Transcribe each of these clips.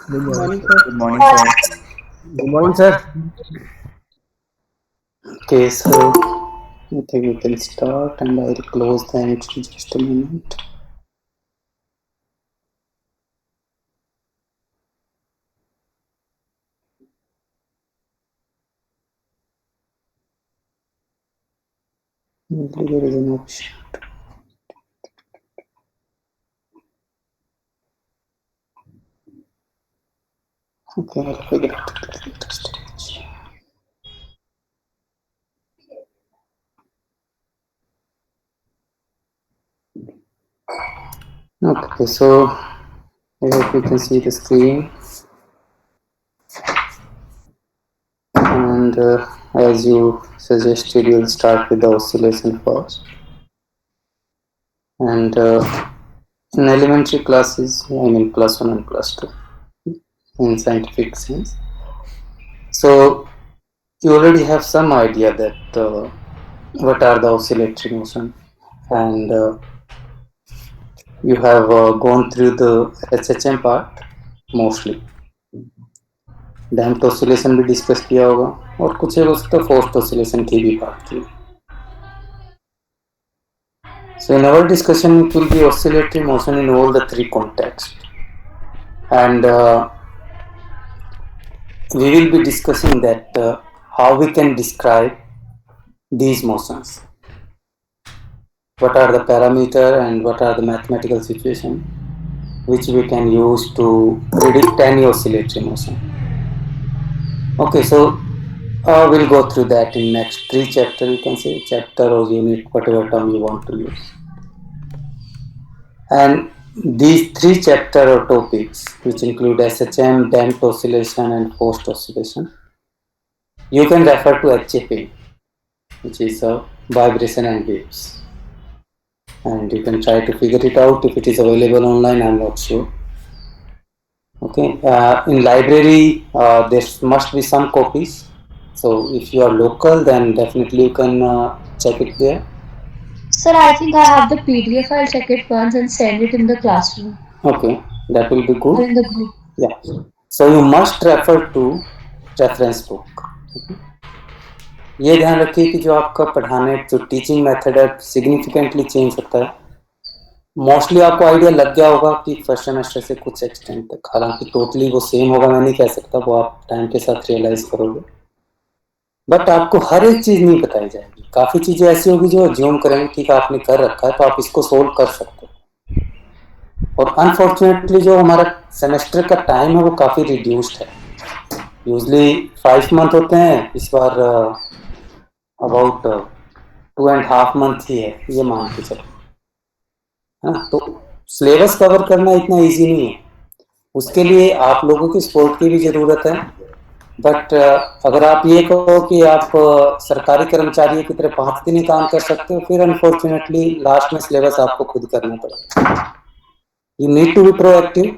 Good morning, Morning, sir. sir. Good morning, sir. Good morning, sir. Okay, so I think we can start and I'll close the entry just a moment. Maybe there is an option. Okay, I'll figure out the later stage. Okay, so I hope you can see the screen. And as you suggested, you'll start with the oscillation first. And in elementary classes, I mean plus 1 and plus 2 in scientific sense. So you already have some idea that what are the oscillatory motion, and you have gone through the HHM part mostly. Damped oscillation भी discuss किया होगा और कुछ एक उसका forced oscillation की भी बात की. So in our discussion it will be oscillatory motion in all the three contexts, and we will be discussing that how we can describe these motions, what are the parameter and what are the mathematical situation which we can use to predict any oscillatory motion. Okay, so we'll go through that in next 3 chapter, you can say chapter or unit, whatever term you want to use. And these 3 chapter or topics, which include SHM, damped oscillation and forced oscillation, you can refer to HFA, which is vibration and waves. And you can try to figure it out. If it is available online, I'm not sure. Okay, in library there must be some copies, so if you are local then definitely you can check it there. Sir, I think I have the PDF. I'll check it once and send it in the classroom Okay, that will be or good. in the group. Yeah, so you must refer to reference book. ये ध्यान रखिए कि जो आपका पढ़ाने जो teaching method है significantly change होता है. मोस्टली आपको आइडिया लग गया होगा कि फर्स्ट सेमेस्टर से कुछ एक्सटेंट तक, हालांकि टोटली वो सेम होगा मैं नहीं कह सकता, वो आप टाइम के साथ रियलाइज करोगे. बट आपको हर एक चीज नहीं बताई जाएगी. काफी चीजें ऐसी होगी जो ज्यूम करेंगे ठीक है आपने कर रखा है तो आप इसको सोल्व कर सकते हो. और अनफॉर्चुनेटली जो हमारा सेमेस्टर का टाइम है वो काफी रिड्यूस्ड है. यूजली 5 मंथ होते हैं, इस बार अबाउट 2.5 मंथ ही है, ये मान के चलो. हाँ, तो सिलेबस कवर करना इतना इजी नहीं है. उसके लिए आप लोगों की सपोर्ट की भी जरूरत है. बट अगर आप ये कहो कि आप सरकारी कर्मचारियों की तरह 5 दिन ही काम कर सकते हो, फिर अनफॉर्चुनेटली लास्ट में सिलेबस आपको खुद करना पड़ेगा. You need to be proactive.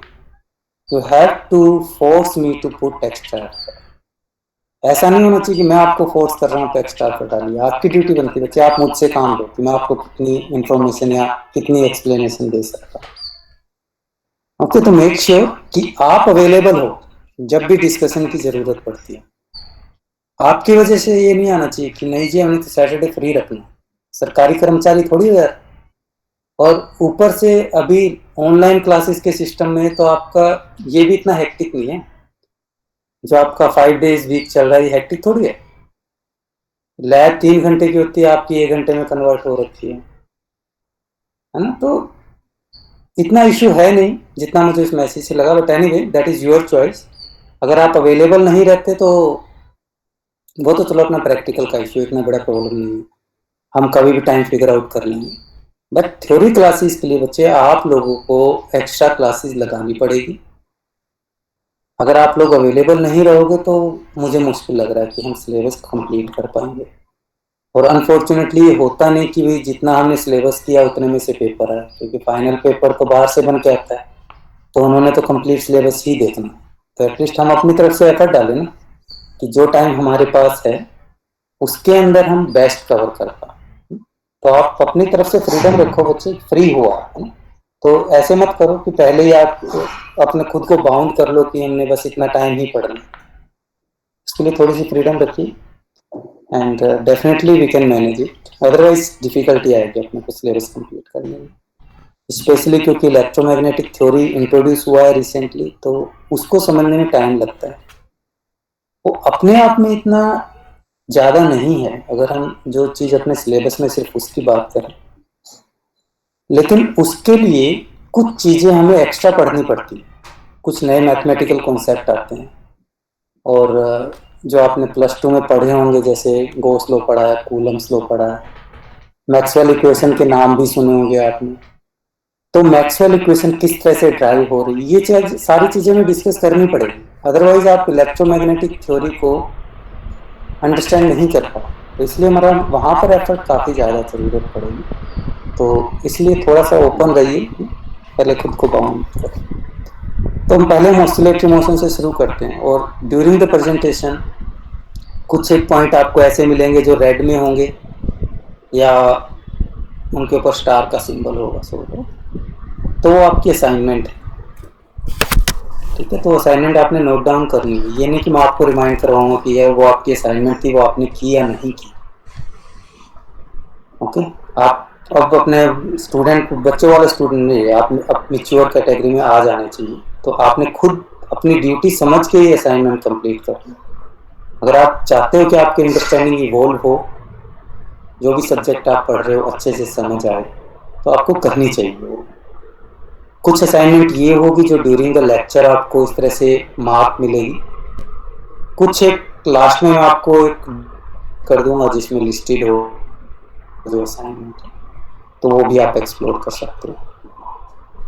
You have to force me to put extra. ऐसा नहीं होना चाहिए कि मैं आपको फोर्स कर रहा हूँ तो एक्स्ट्रा एफर्ट डालिए. आपकी ड्यूटी बनती है बच्चे, आप मुझसे काम लो कि मैं आपको कितनी इंफॉर्मेशन या कितनी एक्सप्लेनेशन दे सकता हूँ. ओके, तो मेक श्योर कि आप अवेलेबल हो जब भी डिस्कशन की जरूरत पड़ती है. आपकी वजह से ये नहीं आना चाहिए कि नहीं जी हमने तो सैटरडे फ्री रखना. सरकारी कर्मचारी थोड़ी हो यार. और ऊपर से अभी ऑनलाइन क्लासेस के सिस्टम में तो आपका ये भी इतना हेक्टिक नहीं है. जो आपका 5 डेज वीक चल रहा है ये हेक्टिक थोड़ी है. लैब 3 घंटे की होती है, आपकी 1 घंटे में कन्वर्ट हो रखी है ना. तो इतना इशू है नहीं जितना मुझे इस मैसेज से लगा. But anyway that is your choice. अगर आप अवेलेबल नहीं रहते तो वो तो चलो अपना प्रैक्टिकल का इशू, इतना बड़ा प्रॉब्लम नहीं है, हम कभी भी टाइम फिगर आउट कर लेंगे. बट थ्योरी क्लासेस के लिए बच्चे आप लोगों को एक्स्ट्रा क्लासेस लगानी पड़ेगी. अगर आप लोग अवेलेबल नहीं रहोगे तो मुझे मुश्किल लग रहा है कि हम सिलेबस कंप्लीट कर पाएंगे. और अनफॉर्चुनेटली ये होता नहीं कि भाई जितना हमने सिलेबस किया उतने में से पेपर है, क्योंकि फाइनल पेपर तो बाहर से बन के आता है तो उन्होंने तो कंप्लीट सिलेबस ही देखना. तो एटलीस्ट हम अपनी तरफ से एफर्ट डालें ना कि जो टाइम हमारे पास है उसके अंदर हम बेस्ट कवर कर पाए. तो आप अपनी तरफ से फ्रीडम रखो बच्चे, फ्री हुआ है ना. तो ऐसे मत करो कि पहले ही आप अपने खुद को बाउंड कर लो कि हमने बस इतना टाइम ही पढ़ना। इसके लिए थोड़ी सी फ्रीडम रखिए and definitely we can manage it, otherwise difficulty आएगी अपने को सिलेबस कंप्लीट करने में, स्पेशली क्योंकि इलेक्ट्रोमैग्नेटिक थ्योरी इंट्रोड्यूस हुआ है रिसेंटली, तो उसको समझने में टाइम लगता है। वो अपने आप में इतना ज़्यादा नहीं है अगर हम जो चीज़ अपने सिलेबस में सिर्फ उसकी बात करें, लेकिन उसके लिए कुछ चीज़ें हमें एक्स्ट्रा पढ़नी पड़ती हैं, कुछ नए मैथमेटिकल कॉन्सेप्ट आते हैं, और जो आपने प्लस 2 में पढ़े होंगे, जैसे गॉस लॉ पढ़ा है, कूलम्स लॉ पढ़ा है, मैक्सवेल इक्वेशन के नाम भी सुने होंगे आपने। तो मैक्सवेल इक्वेशन किस तरह से ड्राइव हो रही है, ये सारी चीज़ें हमें डिस्कस करनी पड़ेगी, अदरवाइज आप इलेक्ट्रोमैग्नेटिक थ्योरी को अंडरस्टैंड नहीं कर पाओ। तो इसलिए हमारा वहाँ पर एफर्ट काफ़ी ज़्यादा ज़रूरत पड़ेगी, तो इसलिए थोड़ा सा ओपन रहिए, पहले खुद को बाउंड करें। तो हम पहले ऑसिलेटरी मोशन से शुरू करते हैं, और ड्यूरिंग द प्रेजेंटेशन कुछ एक पॉइंट आपको ऐसे मिलेंगे जो रेड में होंगे या उनके ऊपर स्टार का सिंबल होगा, तो वो आपकी असाइनमेंट है, ठीक है। तो असाइनमेंट आपने नोट डाउन करनी है, ये नहीं कि मैं आपको रिमाइंड करवाऊंगा कि ये वो आपकी असाइनमेंट थी, वो आपने की या नहीं की। ओके, आप अब अपने बच्चों वाले स्टूडेंट नहीं, आप अब मैच्योर कैटेगरी में आ जाने चाहिए, तो आपने खुद अपनी ड्यूटी समझ के ये असाइनमेंट कंप्लीट करना। अगर आप चाहते हो कि आपकी अंडरस्टैंडिंग इवॉल्व हो, जो भी सब्जेक्ट आप पढ़ रहे हो अच्छे से समझ आए, तो आपको करनी चाहिए। कुछ असाइनमेंट ये होगी जो ड्यूरिंग द लेक्चर आपको इस तरह से मार्क मिलेगी, कुछ एक लास्ट में आपको एक कर दूंगा जिसमें लिस्टेड हो जो असाइनमेंट है, तो वो भी आप एक्सप्लोर कर सकते हो।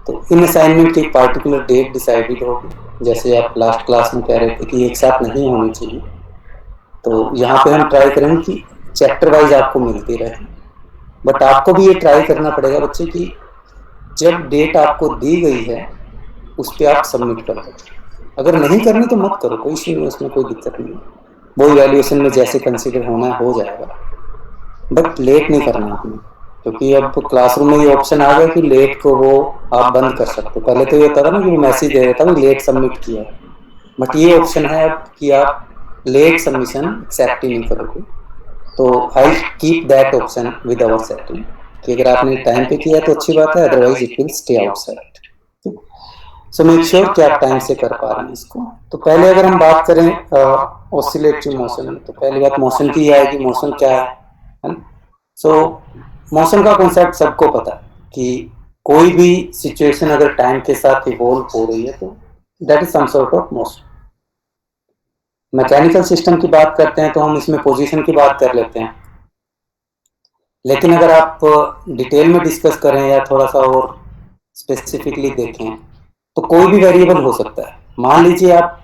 तो इन असाइनमेंट की एक पार्टिकुलर डेट डिसाइडेड होगी, जैसे आप लास्ट क्लास में कह रहे थे कि एक साथ नहीं होनी चाहिए, तो यहाँ पे हम ट्राई करेंगे कि चैप्टर वाइज आपको मिलती रहे, बट आपको भी ये ट्राई करना पड़ेगा बच्चे की जब डेट आपको दी गई है उस पर आप सबमिट कर दो। अगर नहीं करनी तो मत करो, कोई इश्यू नहीं, उसमें कोई दिक्कत नहीं, वो इवैल्यूएशन में जैसे कंसीडर होना है हो जाएगा, बट लेट नहीं करना आपने, क्योंकि अब क्लासरूम में ये ऑप्शन आ गया कि लेट को वो आप बंद कर सकते हो। पहले तो ये होता था ना कि वो मैसेज दे देता था लेट सबमिट किया, बट ये ऑप्शन है अब कि आप लेट सबमिशन एक्सेप्ट ही नहीं करोगे, तो I keep that option with our setting कि अगर आपने टाइम पे किया तो अच्छी बात है, otherwise it will stay outside. So make sure कि आप टाइम से कर पा रहे हैं इसको। तो पहले अगर हम बात करें ऑसिलेटरी मोशन, तो पहली बात मोशन की आएगी, मोशन क्या है ना। सो मोशन का कॉन्सेप्ट सबको पता है कि कोई भी सिचुएशन अगर टाइम के साथ इवॉल्व हो रही है तो that is some sort of motion. Mechanical system की बात करते हैं तो हम इसमें पोजीशन की बात कर लेते हैं, लेकिन अगर आप डिटेल में डिस्कस करें या थोड़ा सा और स्पेसिफिकली देखें तो कोई भी वेरिएबल हो सकता है। मान लीजिए आप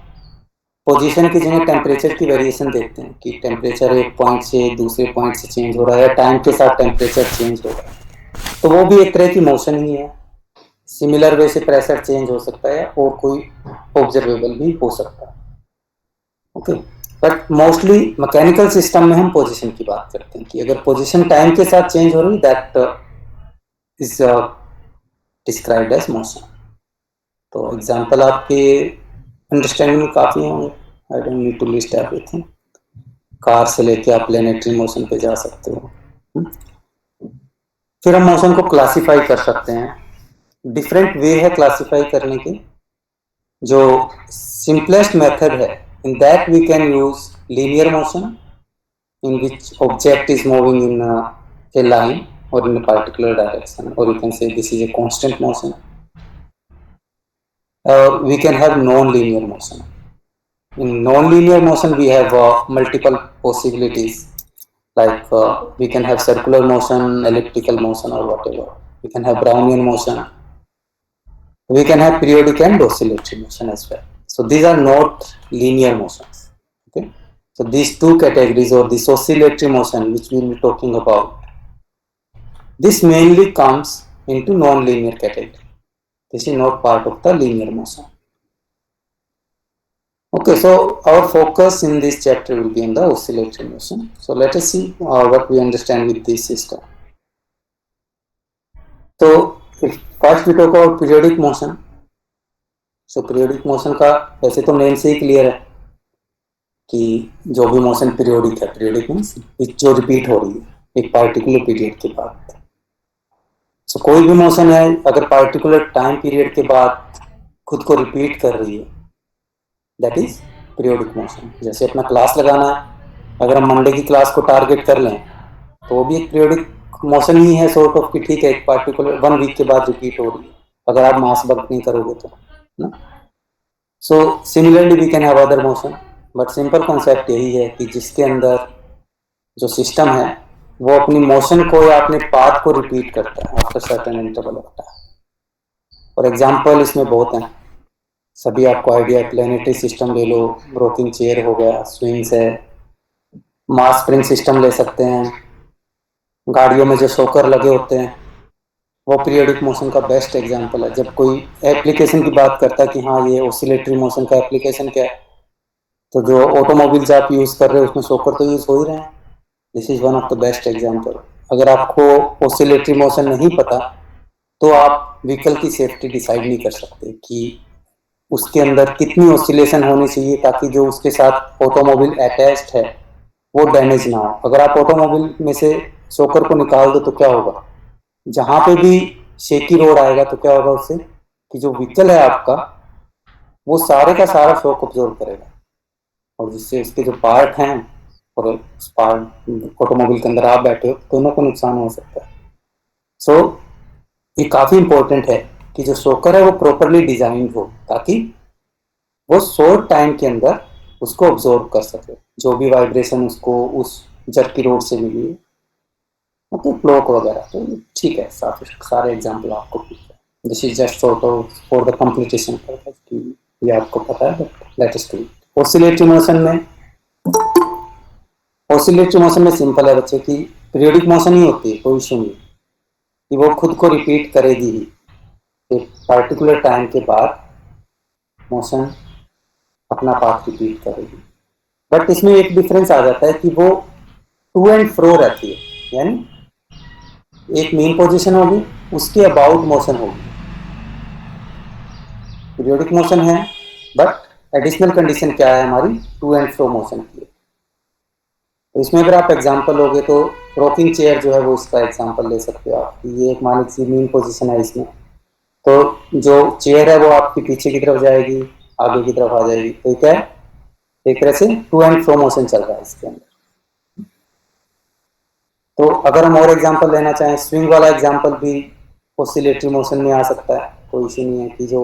पोजीशन की जगह टेम्परेचर की वेरिएशन देखते हैं कि टेम्परेचर एक पॉइंट से दूसरे पॉइंट से चेंज हो रहा है, टाइम के साथ टेम्परेचर चेंज हो रहा है, तो वो भी एक तरह की मोशन ही है। सिमिलर वे से प्रेशर चेंज हो सकता है और कोई ऑब्जर्वेबल भी हो सकता है। Okay, but mostly mechanical system में हम पोजीशन की बात करते हैं कि अगर पोजीशन टाइम के साथ चेंज हो रही है that is described as motion. तो एग्जांपल आपके अंडरस्टैंडिंग में काफ़ी होंगे, I don't need to list everything. Car से लेके आप प्लेनेटरी मोशन पे जा सकते हो। फिर हम मोशन को क्लासीफाई कर सकते हैं, डिफरेंट वे है क्लासीफाई करने की। जो सिंपलेस्ट मेथड है, in that we can use linear motion in which object is moving in a line or in a particular direction, or you can say this is a constant motion. We can have non-linear motion. In non-linear motion we have multiple possibilities, like we can have circular motion, elliptical motion, or whatever. We can have Brownian motion. We can have periodic and oscillatory motion as well. So these are not linear motions. Okay, so these two categories, or this oscillatory motion which we will be talking about, this mainly comes into non-linear category. This is not part of the linear motion. Okay, so our focus in this chapter will be on the oscillatory motion. So let us see what we understand with this system. तो first we talk about periodic motion. So periodic motion का वैसे तो name से ही clear है कि जो भी motion periodic है, पीरियोडिक मीन्स जो रिपीट हो रही है एक पार्टिकुलर पीरियड के बाद। सो कोई भी मोशन है अगर पार्टिकुलर टाइम पीरियड के बाद खुद को रिपीट कर रही है, दैट इज पीरियोडिक मोशन। जैसे अपना क्लास लगाना है, अगर हम मंडे की क्लास को टारगेट कर लें तो वो भी एक पीरियोडिक मोशन ही है सॉर्ट ऑफ, कि ठीक है एक पार्टिकुलर 1 वीक के बाद रिपीट हो रही है अगर आप मास वर्क नहीं करोगे तो ना। So similarly we can have other motion, but simple concept यही है कि जिसके अंदर जो सिस्टम है वो अपनी मोशन को या अपने पाथ को रिपीट करता है after certain interval of time. For example इसमें बहुत हैं, सभी आपको आइडिया, प्लेनेटरी सिस्टम ले लो, रॉकिंग चेयर हो गया, स्विंग्स है, मास स्प्रिंग सिस्टम ले सकते हैं, गाड़ियों में जो शॉकर लगे होते हैं वो पीरियोडिक मोशन का बेस्ट एग्जांपल है। जब कोई एप्लीकेशन की बात करता है कि हाँ ये ऑसिलेटरी मोशन का एप्लीकेशन क्या है, तो जो ऑटोमोबाइल्स आप यूज कर रहे हो उसमें शॉकर तो यूज हो ही रहे हैं। This is one of the best example. अगर आपको ऑसिलेटरी मोशन नहीं पता तो आप व्हीकल की सेफ्टी डिसाइड नहीं कर सकते कि उसके अंदर कितनी ऑसिलेशन होनी चाहिए ताकि जो उसके साथ ऑटोमोबाइल अटैच्ड है वो डैमेज ना हो। अगर आप ऑटोमोबाइल में से शॉकर को निकाल दो तो क्या होगा, जहां पे भी शेकी रोड आएगा तो क्या होगा उससे कि जो व्हीकल है आपका वो सारे का सारा शॉक ऑब्जॉर्व करेगा और जिससे उसके जो पार्ट हैं और उस पार्ट ऑटोमोबाइल के अंदर आप बैठे हो दोनों को नुकसान हो सकता है। सो ये काफी इंपॉर्टेंट है कि जो शॉकर है वो प्रॉपरली डिजाइंड हो ताकि वो शॉर्ट टाइम के अंदर उसको ऑब्जॉर्व कर सके जो भी वाइब्रेशन उसको उस जर्की रोड से मिली है, मतलब क्लॉक वगैरह। तो ठीक है, सारे एग्जाम्पल आपको, this is just for the completion purpose कि ये आपको पता है, but let us do it. Oscillatory motion में सिंपल है बच्चे कि पीरियोडिक मोशन ही होती है, कोई इशू नहीं कि वो खुद को रिपीट करेगी ही एक पार्टिकुलर टाइम के बाद मोशन अपना पाथ रिपीट करेगी। बट इसमें एक डिफरेंस आ जाता है कि वो टू एंड फ्रो रहती है, यानी एक मेन पोजीशन होगी उसके अबाउट मोशन होगी। पीरियोडिक मोशन है बट एडिशनल कंडीशन क्या है हमारी, टू एंड फ्रो मोशन की। तो इसमें अगर आप एग्जांपल लोगे तो रॉकिंग चेयर जो है वो इसका एग्जांपल ले सकते हो आप। ये एक मान लीजिए मेन पोजीशन है इसमें, तो जो चेयर है वो आपकी पीछे की तरफ जाएगी, आगे की तरफ आ जाएगी, ठीक है। एक तरह से टू एंड फ्रो मोशन चल रहा है इसके अंदर। तो अगर हम और एग्जांपल लेना चाहें, स्विंग वाला एग्जांपल भी ऑसिलेटरी मोशन में आ सकता है, कोई इशू नहीं है कि जो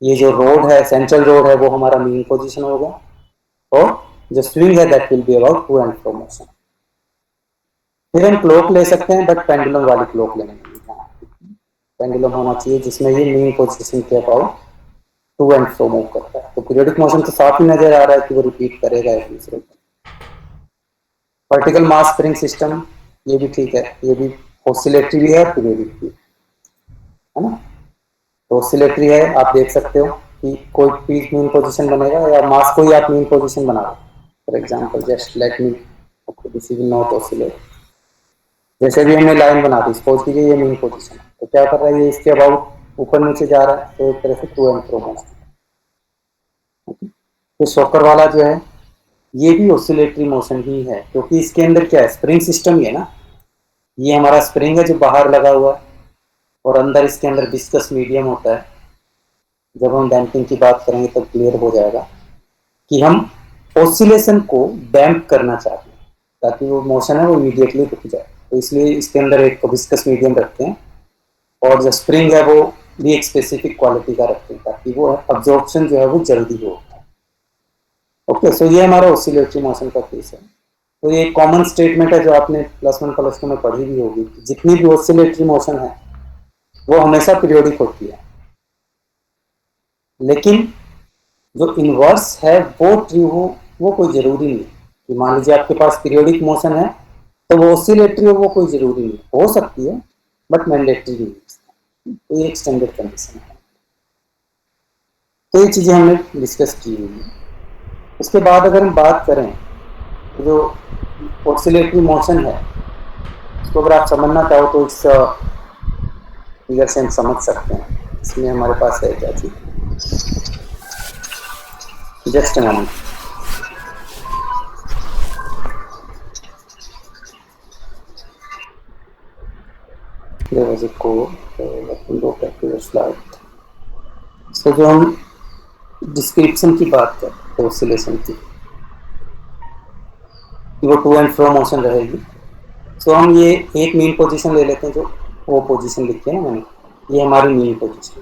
ये जो रोड है, सेंट्रल रोड है, वो हमारा मेन पोजीशन होगा और जो स्विंग है that will be about to and fro motion. फिर हम क्लॉक ले सकते हैं, बट पेंडुलम वाली क्लॉक लेंगे, पेंडुलम होना चाहिए जिसमें ये मेन पोजीशन के about to and fro move करता है। तो पीरियोडिक मोशन तो साफ ही नजर आ रहा है कि वो रिपीट करेगा एक दूसरे को। वर्टिकल मास स्प्रिंग सिस्टम ये भी ठीक है, ये भी ऑसिलेटरी भी है और पीरियोडिक भी है ना। तो ऑसिलेटरी है, आप देख सकते हो कि कोई पीस मेन पोजीशन बनेगा या मास को ही आप मेन पोजीशन बना दो। For example just let me this is not oscillate, जैसे भी हमने लाइन बना दी, सपोज कीजिए ये मेन पोजीशन है, तो क्या कर रहा है ये इसके अबाउट ऊपर नीचे जा रहा है, तो एक तरह से टू एंड फ्रो मोशन। तो शॉकर वाला जो है ये भी ऑसिलेटरी मोशन ही है, क्योंकि इसके अंदर क्या है, स्प्रिंग सिस्टम ही है ना। ये हमारा स्प्रिंग है जो बाहर लगा हुआ है और अंदर इसके अंदर विस्कस मीडियम होता है। जब हम डैम्पिंग की बात करेंगे तो क्लियर हो जाएगा कि हम ऑसिलेशन को डैम्प करना चाहते हैं ताकि वो मोशन है वो इमीडिएटली रुक जाए। तो इसलिए इसके अंदर एक विस्कस मीडियम रखते हैं और जो स्प्रिंग है वो भी एक स्पेसिफिक क्वालिटी का रखते हैं ताकि वो अब्जॉर्प्शन जो है वो जल्दी हो। ओके, सो ये हमारा ऑसिलेटरी मोशन का केस है। तो ये कॉमन स्टेटमेंट है जो आपने +1 +2 में पढ़ी भी होगी, जितनी भी ऑसिलेटरी मोशन है वो हमेशा पीरियोडिक होती है, लेकिन जो इनवर्स है वो ट्रू हो वो कोई जरूरी नहीं कि मान लीजिए आपके पास पीरियोडिक मोशन है तो वो ऑसिलेटरी हो, वो कोई जरूरी नहीं, हो सकती है बट मैंडेटरी नहीं। तो ये एक स्टैंडर्ड कंडीशन है। तो ये चीजें हमने डिस्कस की हुई है। उसके बाद अगर हम बात करें तो जो ऑसिलेटरी मोशन है उसको अगर आप समझना चाहो तो इट्स फिगर से हम समझ सकते हैं इसमें हमारे पास है क्या चीज। Just a moment. There was a code, so let me go back to the slide. So जो हम डिस्क्रिप्शन की बात करते हैं ऑसिलेशन की, वो टू एंड फ्रो मोशन रहेगी। सो हम ये एक मीन पोजीशन ले लेते हैं, जो वो पोजीशन लिखी है ना मैंने, ये हमारी मीन पोजीशन।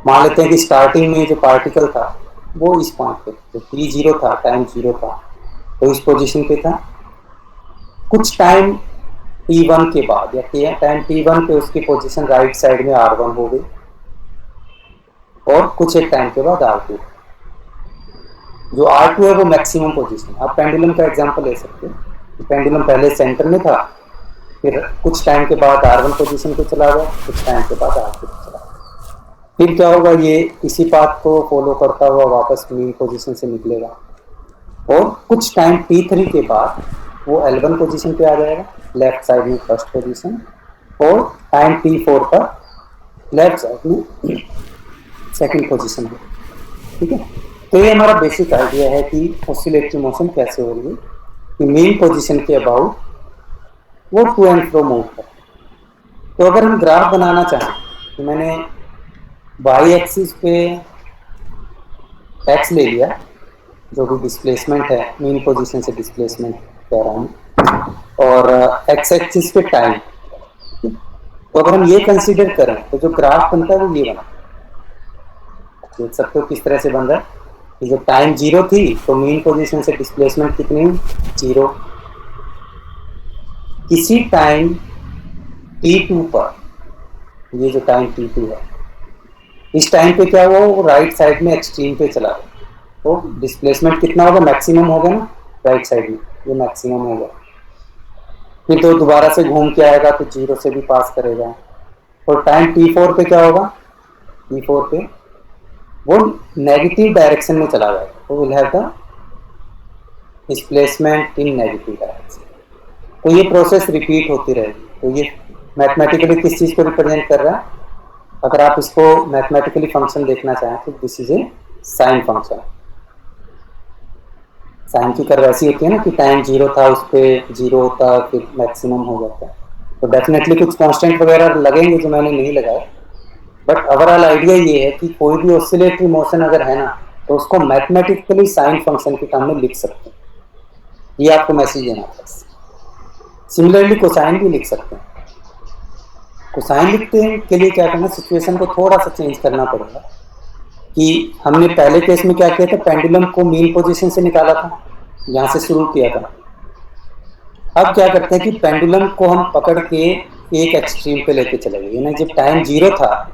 मान लेते हैं कि स्टार्टिंग में जो पार्टिकल था वो इस पॉइंट पे, तो t जीरो था, टाइम जीरो था, तो इस पोजीशन पे था। कुछ टाइम t1 के बाद या टाइम t1 पे उसकी पोजीशन राइट साइड में r1 हो गई, और कुछ एक टाइम के बाद r2। जो R2 है वो मैक्सिमम पोजीशन। आप पेंडुलम का एग्जांपल ले सकते हैं। पेंडुलम पहले सेंटर में था, फिर कुछ टाइम के बाद R1 पोजीशन पे चला गया, कुछ टाइम के बाद R2 पे चला गया। फिर क्या होगा, ये इसी पाथ को फॉलो करता हुआ वापस मीन पोजीशन से निकलेगा, और कुछ टाइम T3 के बाद वो L1 पोजीशन पे आ जाएगा, लेफ्ट साइड में फर्स्ट पोजीशन, और टाइम T4 पर लेफ्ट साइड में सेकंड पोजीशन है। ठीक है, तो ये हमारा बेसिक आइडिया है कि ऑसिलेटरी मोशन कैसे हो रही है, कि मेन पोजीशन के अबाउट वो टू एंड फ्रो मूव है। तो अगर हम ग्राफ बनाना चाहें, तो मैंने वाई एक्सिस पे एक्स ले लिया, जो भी डिस्प्लेसमेंट है, मेन पोजीशन से डिस्प्लेसमेंट कह रहा हूँ, और एक्स एक्सिस पे टाइम। तो अगर हम ये कंसीडर करें तो जो ग्राफ बनता है वो ये बना, देख सकते हो किस तरह से बन रहा है कि जब टाइम जीरो थी तो मेन पोजीशन से डिस्प्लेसमेंट कितनी, जीरो। किसी टाइम t2 पर, ये जो टाइम t2 है, इस टाइम पे क्या हुआ, वो राइट साइड में एक्सट्रीम पे चला गया, तो डिस्प्लेसमेंट कितना होगा, मैक्सिमम होगा ना राइट साइड में, ये मैक्सिमम होगा। फिर तो दोबारा से घूम के आएगा तो जीरो से भी पास करेगा, और टाइम t4 पे क्या होगा, t4 पे वो नेगेटिव डायरेक्शन में चला जाएगा, तो will have the displacement in negative direction. तो ये प्रोसेस रिपीट होती रहेगी। तो ये मैथमेटिकली किस चीज़ को रिप्रेजेंट कर रहा है, अगर आप इसको मैथमेटिकली फंक्शन देखना चाहें तो this is a sine function. Sine की कर्व ऐसी होती है ना कि टाइम जीरो था, उस पर जीरो होता, फिर मैक्सिमम हो जाता है। तो डेफिनेटली कुछ कांस्टेंट वगैरह लगेंगे जो मैंने नहीं लगाए, बट ओवरऑल आइडिया ये है कि कोई भी ऑसिलेटरी मोशन अगर है ना, तो उसको मैथमेटिकली साइन फंक्शन के टर्म में लिख सकते हैं। ये आपको मैसेज देना था। सिमिलरली कोसाइन भी लिख सकते हैं। कोसाइन लिखते हैं के लिए क्या करना, सिचुएशन को थोड़ा सा चेंज करना पड़ेगा। कि हमने पहले केस में क्या किया था, पेंडुलम को मीन पोजीशन से निकाला था, यहाँ से शुरू किया था। अब क्या करते हैं कि पेंडुलम को हम पकड़ के एक एक्सट्रीम पे लेके चले गए, यानी जब टाइम जीरो था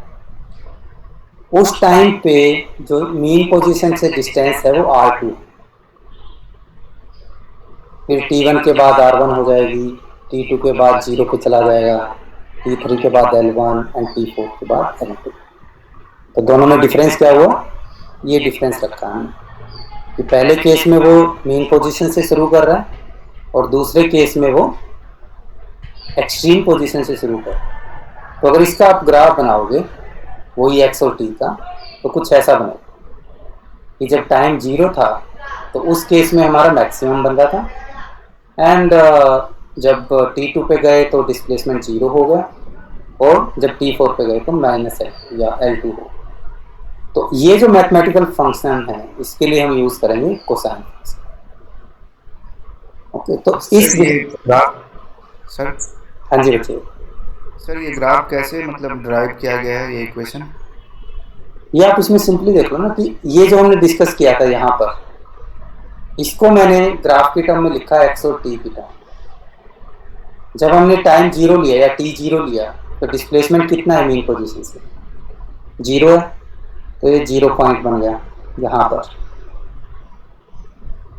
उस टाइम पे जो मीन पोजीशन से डिस्टेंस है वो r2, फिर t1 के बाद r1 हो जाएगी, t2 के बाद जीरो पे चला जाएगा, t3 के बाद l1 एंड t4 के बाद l2। तो दोनों में डिफरेंस क्या हुआ, ये डिफरेंस रखा है कि पहले केस में वो मेन पोजीशन से शुरू कर रहा है और दूसरे केस में वो एक्सट्रीम पोजीशन से शुरू कर रहा है। तो अगर इसका आप ग्राफ बनाओगे वही एक्स और टी का, तो कुछ ऐसा बनेगा कि जब टाइम जीरो था तो उस केस में हमारा मैक्सिमम बन रहा था, एंड जब t2 पे गए तो डिस्प्लेसमेंट जीरो हो गया, और जब t4 पे गए तो माइनस एल या l2 हो। तो ये जो मैथमेटिकल फंक्शन है इसके लिए हम यूज करेंगे कोसाइन फंक्शन। ओके, तो इस ग्राफ सर, हाँ जी बच्चे, सर ये ग्राफ कैसे मतलब ड्राइव किया गया है, ये इक्वेशन? ये आप इसमें सिंपली देख लो ना कि ये जो हमने डिस्कस किया था यहाँ पर, इसको मैंने ग्राफ की टर्म में लिखा है एक्स और टी की टर्म। जब हमने टाइम जीरो लिया या टी जीरो लिया तो डिस्प्लेसमेंट कितना है मीन पोजीशन से, जीरो है, तो ये जीरो पॉइंट बन गया यहाँ पर।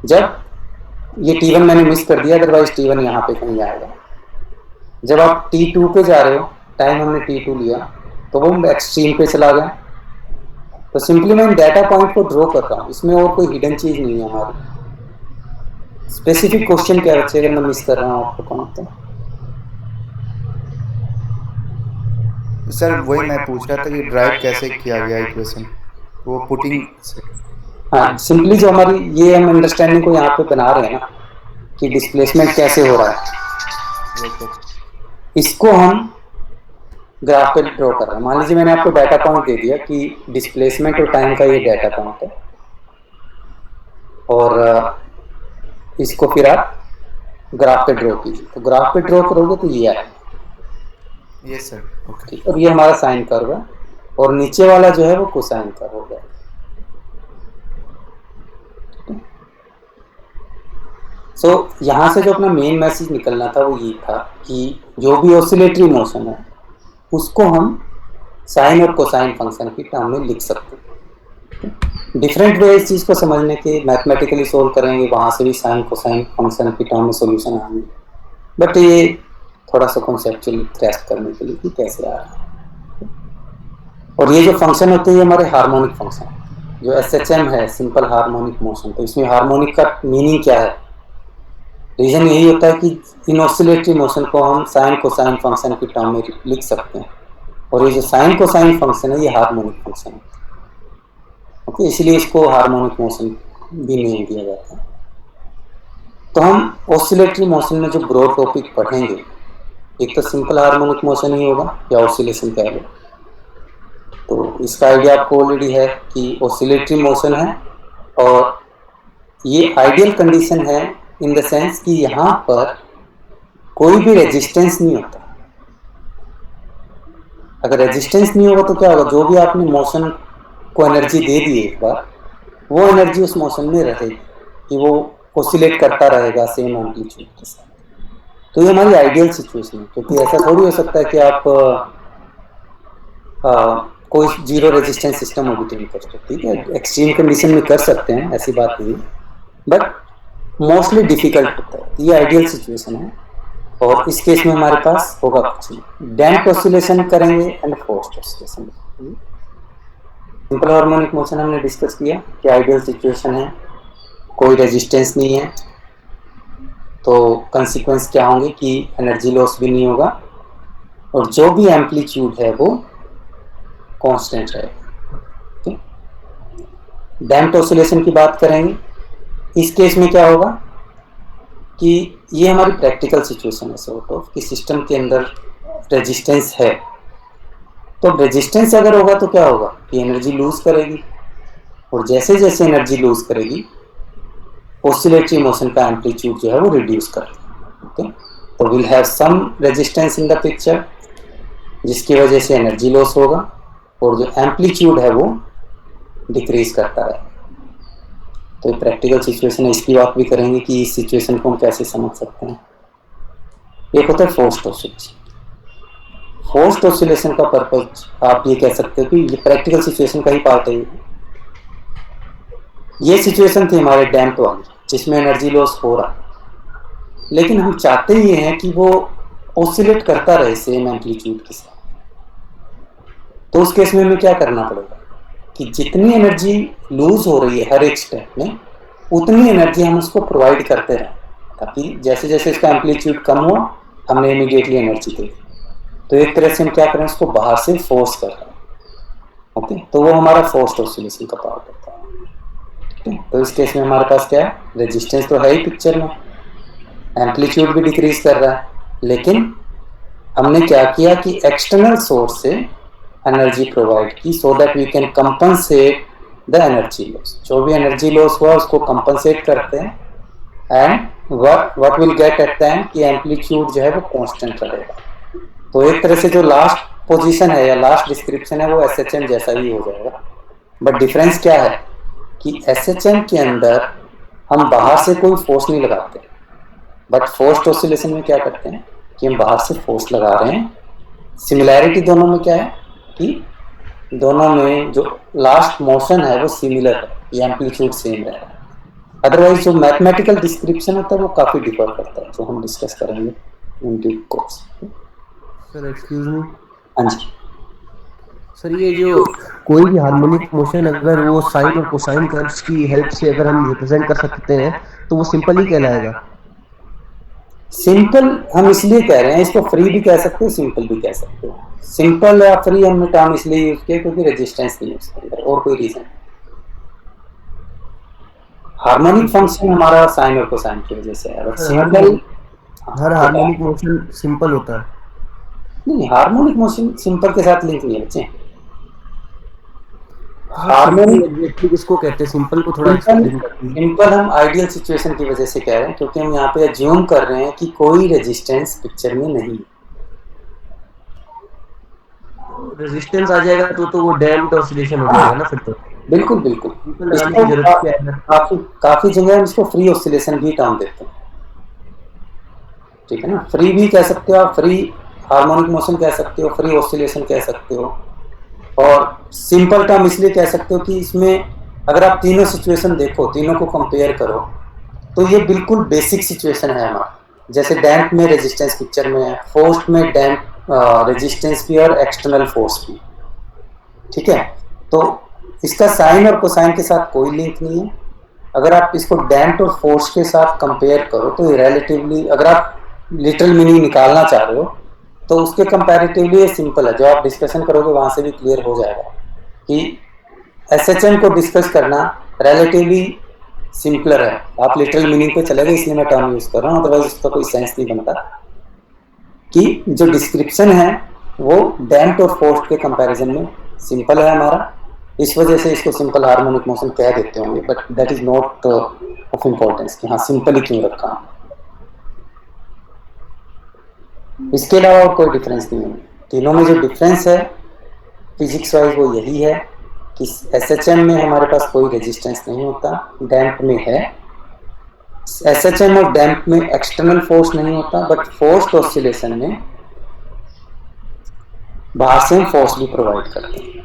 जब ये t1 मैंने मिस कर दिया, अदरवाइज t1 यहाँ पे कहीं आएगा। जब आप t2 पे जा रहे हो, टाइम हमने t2 लिया तो वो एक्सट्रीम पे चला गया। तो सिंपली मैं डाटा पॉइंट को ड्रॉ कर रहा हूँ, इसमें और कोई हिडन चीज नहीं है हमारी। स्पेसिफिक क्वेश्चन क्या बच्चे, अगर मैं मिस कर रहा हूँ आपको पॉइंट तो सर वही मैं पूछ रहा था कि ड्राइव कैसे किया गया इक्वेशन, वो पुटिंग से। हाँ, सिंपली जो हमारी ये हम अंडरस्टैंडिंग को यहाँ पे बना रहे हैं ना कि डिस्प्लेसमेंट कैसे हो रहा है, इसको हम ग्राफ पे ड्रॉ कर रहे हैं। मान लीजिए मैंने आपको डाटा पॉइंट दे दिया कि डिस्प्लेसमेंट और टाइम का ये डाटा पॉइंट है, और इसको फिर आप ग्राफ पे ड्रॉ कीजिए। तो ग्राफ पे ड्रॉ करोगे तो ये आएगा, यस सर, ओके। और ये हमारा साइन कर्व है, और नीचे वाला जो है वो कोसाइन कर्व हो गया। सो यहाँ से जो अपना मेन मैसेज निकलना था वो ये था कि जो भी ऑसिलेटरी मोशन है उसको हम साइन और कोसाइन फंक्शन की टर्म में लिख सकते हैं। डिफरेंट वे इस चीज़ को समझने के, मैथमेटिकली सोल्व करेंगे, वहाँ से भी साइन कोसाइन फंक्शन की टर्म में सॉल्यूशन आएंगे, बट ये थोड़ा सा कॉन्सेप्चुअली ग्रैस्प करने के लिए कि कैसे आ रहा है। और ये जो फंक्शन होते हैं ये हमारे हार्मोनिक फंक्शन, जो SHM है, सिंपल हार्मोनिक मोशन। तो इसमें हार्मोनिक का मीनिंग क्या है? रीजन यही होता है कि इन ऑसिलेटरी मोशन को हम साइन कोसाइन फंक्शन की टर्म में लिख सकते हैं, और ये जो साइन कोसाइन फंक्शन है ये हार्मोनिक फंक्शन है, ओके, इसलिए इसको हार्मोनिक मोशन भी नेम दिया जाता है। तो हम ऑसिलेटरी मोशन में जो ब्रॉड टॉपिक पढ़ेंगे, एक तो सिंपल हार्मोनिक मोशन ही होगा या ऑसिलेशन कह लो। तो इसका आइडिया आपको ऑलरेडी है कि ऑसिलेटरी मोशन है, और ये आइडियल कंडीशन है इन द सेंस कि यहाँ पर कोई भी रेजिस्टेंस नहीं होता। अगर रेजिस्टेंस नहीं होगा तो क्या होगा? जो भी आपने मोशन को एनर्जी दे दी एक बार, वो एनर्जी उस मोशन में रहेगी कि वो ऑसिलेट करता रहेगा सेम एम्पलीट्यूड के साथ। तो ये हमारी आइडियल सिचुएशन है, क्योंकि ऐसा थोड़ी हो सकता है कि आप कोई जीरो रेजिस्टेंस सिस्टम ऑर्बिटिंग करो। ठीक है, एक्सट्रीम कंडीशन में कर सकते हैं, ऐसी बात नहीं, बट मोस्टली डिफिकल्ट होता है। ये आइडियल सिचुएशन है, और इस केस में हमारे पास होगा कुछ नहीं, डैम्प्ड ऑसिलेशन करेंगे and forced oscillation. Simple harmonic motion हमने डिस्कस किया कि आइडियल सिचुएशन है, कोई रेजिस्टेंस नहीं है, तो कंसीक्वेंस क्या होंगे कि एनर्जी लॉस भी नहीं होगा, और जो भी एम्पलीट्यूड है वो कांस्टेंट रहेगा। डैम्प्ड ऑसिलेशन की बात करेंगे, इस केस में क्या होगा कि ये हमारी प्रैक्टिकल सिचुएशन है सॉर्ट ऑफ, कि सिस्टम के अंदर रेजिस्टेंस है। तो रेजिस्टेंस अगर होगा तो क्या होगा कि एनर्जी लूज करेगी, और जैसे जैसे एनर्जी लूज करेगी ऑसिलेटरी मोशन का एम्पलीट्यूड जो है वो रिड्यूस करेगा। ओके, तो will have some resistance in the picture, जिसकी वजह से एनर्जी लॉस होगा, और जो एम्पलीट्यूड है वो डिक्रीज करता है। तो ये प्रैक्टिकल सिचुएशन है, इसकी बात भी करेंगे कि इस सिचुएशन को हम कैसे समझ सकते हैं। एक होता है फोर्स्ड ऑसिलेशन। फोर्स्ड ऑसिलेशन का पर्पज आप ये कह सकते हो कि ये प्रैक्टिकल सिचुएशन का ही पार्ट है। ये सिचुएशन थी हमारे डैम्प वाली, जिसमें एनर्जी लॉस हो रहा, लेकिन हम चाहते ये हैं कि वो ऑसिलेट करता रहे सेम एम्पलीट्यूड के साथ। तो उस केस में हमें क्या करना पड़ेगा कि जितनी एनर्जी लूज हो रही है हर एक स्टेप में, उतनी एनर्जी हम उसको प्रोवाइड करते रहें, ताकि जैसे जैसे इसका एम्पलीट्यूड कम हुआ हमने इमीडिएटली एनर्जी दे दी। तो एक तरह से हम क्या करें, उसको बाहर से फोर्स कर रहे हैं। ओके, तो वो हमारा फोर्स्ड ऑसिलेशन का पार्ट होता है। ठीक है, तो इस केस में हमारे पास क्या है, रेजिस्टेंस तो है ही पिक्चर में, एम्पलीट्यूड भी डिक्रीज कर रहा है, लेकिन हमने क्या किया कि एक्सटर्नल सोर्स से एनर्जी प्रोवाइड की, so that we can compensate the energy loss. जो भी एनर्जी लॉस हुआ उसको कंपनसेट करते हैं, and what will get at the end कि एम्पलीट्यूड जो है वो कांस्टेंट रहेगा। तो एक तरह से जो लास्ट पोजीशन है या लास्ट डिस्क्रिप्शन है वो SHM जैसा ही हो जाएगा, बट डिफरेंस क्या है कि SHM के अंदर हम बाहर से कोई फोर्स नहीं लगाते, बट फोर्स्ड ऑसिलेशन में क्या करते हैं कि हम बाहर से फोर्स लगा रहे हैं। सिमिलैरिटी दोनों में क्या है कि दोनों में जो लास्ट मोशन है वो सिमिलर है, ये एम्पलीट्यूड सेम रहेगा। अदरवाइज जो मैथमेटिकल डिस्क्रिप्शन होता है वो काफ़ी डिफर करता है, जो हम डिस्कस करेंगे in due course. Sir excuse me. हाँ जी सर, ये जो कोई भी हार्मोनिक मोशन अगर वो साइन और कोसाइन कर्व्स की हेल्प से अगर हम रिप्रेजेंट कर सकते हैं तो वो सिंपल ही कहलाएगा। सिंपल हम इसलिए कह रहे हैं, इसको फ्री भी कह सकते हो, सिंपल भी कह सकते हो। सिंपल या फ्री हमने टर्म इसलिए यूज किया क्योंकि रेजिस्टेंस नहीं है उसके अंदर, और कोई रीजन। हार्मोनिक फंक्शन हमारा साइन और कोसाइन की वजह से है, सिंपल हर हार्मोनिक मोशन सिंपल होता है। नहीं, हार्मोनिक मोशन सिंपल के साथ लिंक नहीं है बच्चे। हार्मोनिक किसको कहते हैं? सिंपल को थोड़ा एक्सप्लेन करते हैं। सिंपल हम आइडियल सिचुएशन की वजह से कह रहे हैं क्योंकि हम यहाँ पे अज्यूम कर रहे हैं कि कोई रेजिस्टेंस पिक्चर में नहीं है। रेजिस्टेंस आ जाएगा तो वो डैम्प्ड ऑसिलेशन हो जाएगा ना फिर तो। बिल्कुल बिल्कुल, लगाने की जरूरत क्या है? काफी जगह हम इसको फ्री ऑसिलेशन भी टर्म देते हैं, ठीक है ना। फ्री भी कह सकते हो आप, फ्री हार्मोनिक मोशन कह सकते हो, फ्री ऑसिलेशन कह सकते हो, और सिंपल टर्म इसलिए कह सकते हो कि इसमें अगर आप तीनों सिचुएशन देखो, तीनों को कंपेयर करो, तो ये बिल्कुल बेसिक सिचुएशन है हमारा। जैसे डैम्प में रेजिस्टेंस पिक्चर में है, फोर्स में डैम्प रेजिस्टेंस भी और एक्सटर्नल फोर्स भी, ठीक है। तो इसका साइन और कोसाइन के साथ कोई लिंक नहीं है। अगर आप इसको डैम्प और फोर्स के साथ कंपेयर करो तो रिलेटिवली, अगर आप लिटरल मीनिंग निकालना चाह रहे हो तो उसके कंपैरेटिवली ये सिंपल है। जो आप डिस्कशन करोगे वहां से भी क्लियर हो जाएगा कि एसएचएम को डिस्कस करना रिलेटिवली सिंपलर है। आप लिटरल मीनिंग पे चले गए इसलिए मैं टर्म यूज कर रहा हूँ, अदरवाइज उसका कोई सेंस नहीं बनता। कि जो डिस्क्रिप्शन है वो डैम्प्ड और फोर्स्ड के कंपैरिजन में सिंपल है हमारा, इस वजह से इसको सिंपल हार्मोनिक मोशन कह देते होंगे, but that is not of importance कि हाँ सिंपल ही क्यों रखा। इसके अलावा और कोई डिफरेंस नहीं है। तीनों में जो डिफरेंस है फिजिक्स वाइज वो यही है कि एसएचएम में हमारे पास कोई रेजिस्टेंस नहीं होता, डैम्प में है। एसएचएम और डैम्प में एक्सटर्नल फोर्स नहीं होता, बट फोर्स्ड ऑसिलेशन में बाहर से हम फोर्स भी प्रोवाइड करते हैं।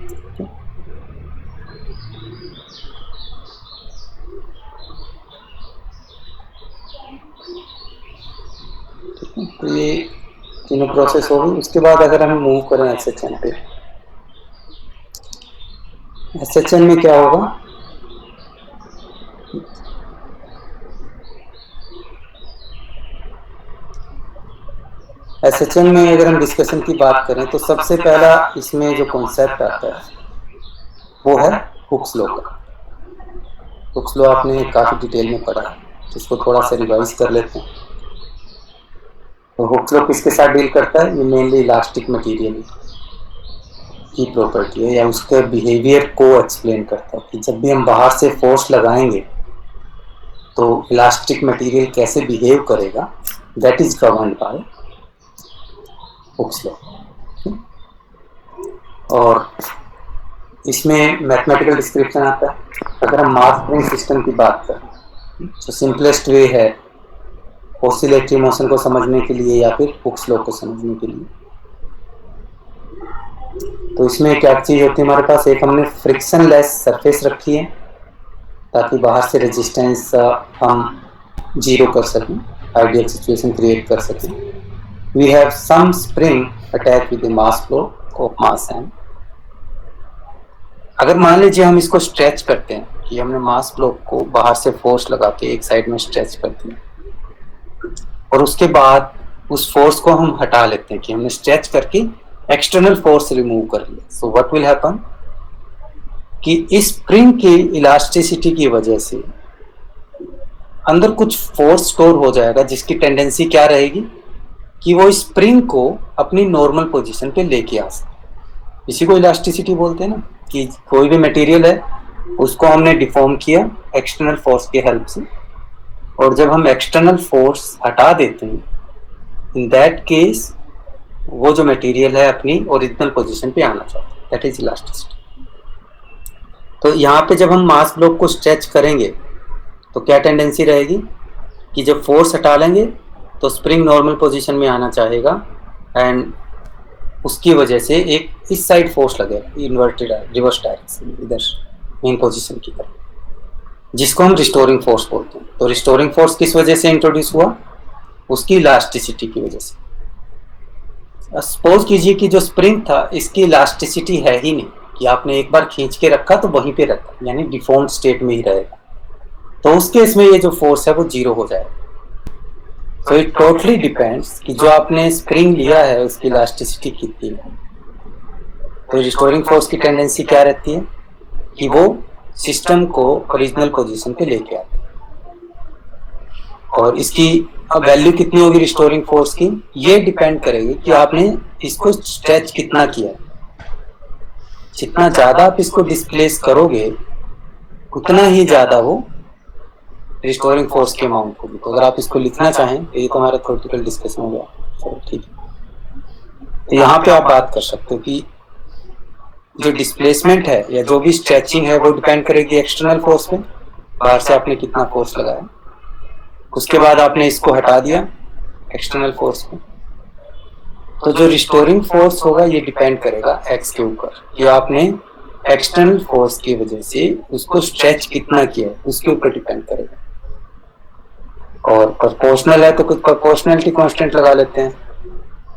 तो ये तीनों प्रोसेस हो गई। उसके बाद अगर हम मूव करें एसएचएम पे, एसएचएम में क्या होगा, एसएचएम में अगर हम डिस्कशन की बात करें तो सबसे पहला इसमें जो कॉन्सेप्ट आता है वो है हुक्स लॉ का। हुक्स लॉ आपने काफी डिटेल में पढ़ा है, जिसको थोड़ा सा रिवाइज कर लेते हैं। तो हुक्स लॉ किसके साथ डील करता है? ये मेनली इलास्टिक मटेरियल की प्रॉपर्टी है या उसके बिहेवियर को एक्सप्लेन करता है कि जब भी हम बाहर से फोर्स लगाएंगे तो इलास्टिक मटेरियल कैसे बिहेव करेगा, that is governed bye Hooke's law. और इसमें मैथमेटिकल डिस्क्रिप्शन आता है। अगर हम मास स्प्रिंग सिस्टम की बात करें तो सिंपलेस्ट वे है ऑसिलेटरी मोशन को समझने के लिए या फिर हुक्स लॉ को समझने के लिए। तो इसमें क्या चीज होती है हमारे पास, एक हमने फ्रिक्शन लेस सरफेस रखी है ताकि बाहर से रेजिस्टेंस हम जीरो कर सकें, आइडियल सिचुएशन क्रिएट कर सकें। We have some spring attach with the mass flow of mass M. अगर मान लीजिए हम इसको स्ट्रेच करते हैं कि हमने मास ब्लॉक को बाहर से फोर्स लगा के एक साइड में स्ट्रेच कर दिया और उसके बाद उस फोर्स को हम हटा लेते हैं कि हमने स्ट्रेच करके एक्सटर्नल फोर्स रिमूव कर लिया। सो व्हाट विल हैपन कि इस स्प्रिंग की इलास्टिसिटी की वजह से अंदर कुछ फोर्स स्टोर हो जाएगा, जिसकी टेंडेंसी क्या रहेगी कि वो स्प्रिंग को अपनी नॉर्मल पोजीशन पे लेके आ सके। इसी को इलास्टिसिटी बोलते हैं ना, कि कोई भी मटेरियल है उसको हमने डिफॉर्म किया एक्सटर्नल फोर्स की हेल्प से, और जब हम एक्सटर्नल फोर्स हटा देते हैं इन दैट केस वो जो मटेरियल है अपनी ओरिजिनल पोजीशन पे आना चाहता है, दैट इज इलास्टिसिटी। तो यहाँ पे जब हम मास ब्लॉक को स्ट्रेच करेंगे तो क्या टेंडेंसी रहेगी कि जब फोर्स हटा लेंगे तो स्प्रिंग नॉर्मल पोजीशन में आना चाहेगा एंड उसकी वजह से एक इस साइड फोर्स लगेगा, इन्वर्टेड रिवर्स डायरेक्शन, इधर मेन पोजीशन की तरफ, जिसको हम रिस्टोरिंग फोर्स बोलते हैं। तो रिस्टोरिंग फोर्स किस वजह से इंट्रोड्यूस हुआ? उसकी इलास्टिसिटी की वजह से। सपोज कीजिए कि जो स्प्रिंग था इसकी इलास्टिसिटी है ही नहीं, कि आपने एक बार खींच के रखा तो वहीं पे रखा, यानी डिफॉर्म्ड स्टेट में ही रहेगा, तो उस केस में ये जो फोर्स है वो जीरो हो जाएगा। सो इट टोटली डिपेंड्स कि जो आपने स्प्रिंग लिया है उसकी इलास्टिसिटी कितनी है। तो रिस्टोरिंग फोर्स की टेंडेंसी क्या रहती है कि वो सिस्टम को ओरिजिनल पोजीशन पे लेके आती है। और इसकी वैल्यू कितनी होगी रिस्टोरिंग फोर्स की, ये डिपेंड करेगी कि आपने इसको स्ट्रेच कितना किया। जितना ज्यादा आप इसको डिस्प्लेस करोगे उतना ही ज्यादा वो रिस्टोरिंग फोर्स की अमाउंट होगी। तो अगर आप इसको लिखना चाहें तो ये तो हमारा थ्योरेटिकल डिस्कशन हो गया, चलो ठीक है। तो यहाँ पे आप बात कर सकते हो कि जो डिस्प्लेसमेंट है या जो भी स्ट्रेचिंग है वो डिपेंड करेगी एक्सटर्नल फोर्स पे, बाहर से आपने कितना फोर्स लगाया। उसके बाद आपने इसको हटा दिया एक्सटर्नल फोर्स पे, तो जो रिस्टोरिंग फोर्स होगा ये डिपेंड करेगा एक्स के ऊपर कि आपने एक्सटर्नल फोर्स की वजह से उसको स्ट्रेच कितना किया, उसके ऊपर डिपेंड करेगा। और प्रोपोर्शनल है तो कुछ प्रोपोर्शनलिटी कांस्टेंट लगा लेते हैं।